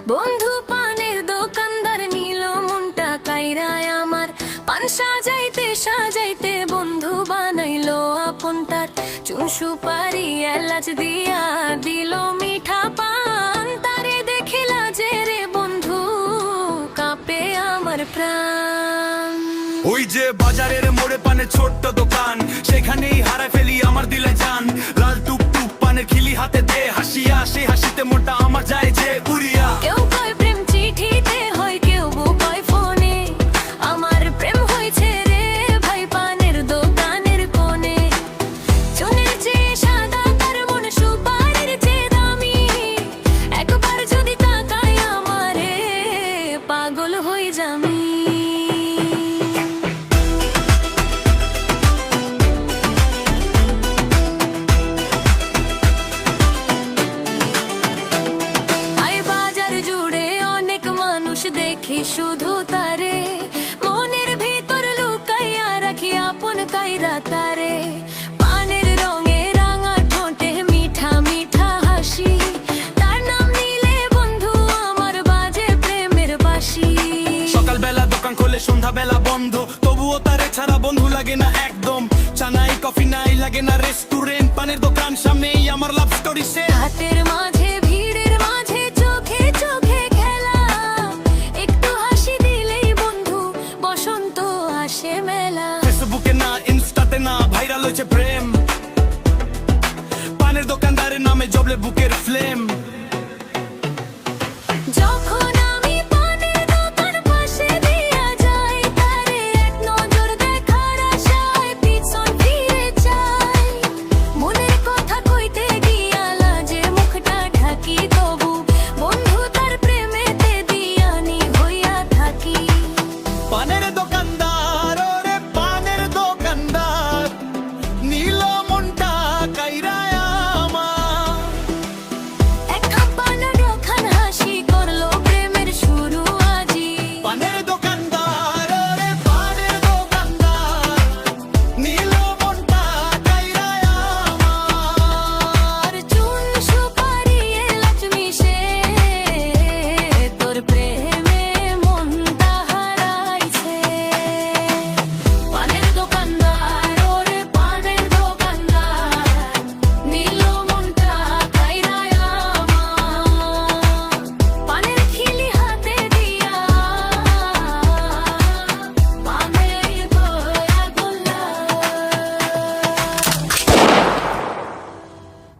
বন্ধু পানের দোকানদার নিল মনটা কাইরায় আমার। পান সাজাইতে সাজাইতে বন্ধু বানাইলো আপন তার। চুন সুপারি এলাচ দিয়া দিল মিঠা পান। তারে দেখিলা যে রে বন্ধু কাঁপে আমার প্রাণ। ওই যে বাজারের মোড়ে পানের ছোট্ট দোকান, সেখানেই হারায় ফেলি আমার দিলে জান। লাল টুকটুক পানের খিলি হাতে দে হাসিয়া, সে হাসিতে মোটা আমার যায় যে উড়িয়া। কেউ কয় প্রেম চিঠিতে হয়, কেউ কয় ফোনে। আমার প্রেম হয়েছে রে ভাই পানের দোকানের কোণে। চুনের চেয়ে সাদা তার মন সুপারির চেয়ে দামি। একবার যদি তাকাই আমারে পাগল হয়ে যামি। দেখি শুধু তারে, মনের ভিতর লুকাইয়া রাখি আপন কাইরা তারে। পানের রঙে রাঙা ঠোঁটে মিঠা মিঠা হাসি। তার নাম নিলে বন্ধু আমার বাজে প্রেমের বাঁশি। সকালবেলা দোকান খোলে সন্ধ্যাবেলা বন্ধ, তবুও তারে ছাড়া বন্ধু লাগে না একদম। চা নাই কফি নাই লাগে না রেস্টুরেন্ট, পানের দোকান সামনেই আমার লাভ স্টোরি শেষ। হাতের মাঝে ভিড়ের মাঝে চোখে চোখে খেলা। একটু হাসি দিলেই বন্ধু বসন্ত আসে মেলা। ফেসবুকে না ইনস্টাতে না ভাইরাল হয়েছে প্রেম, পানের দোকানদারের নামে জবলে বুকের ফ্লেম। যখন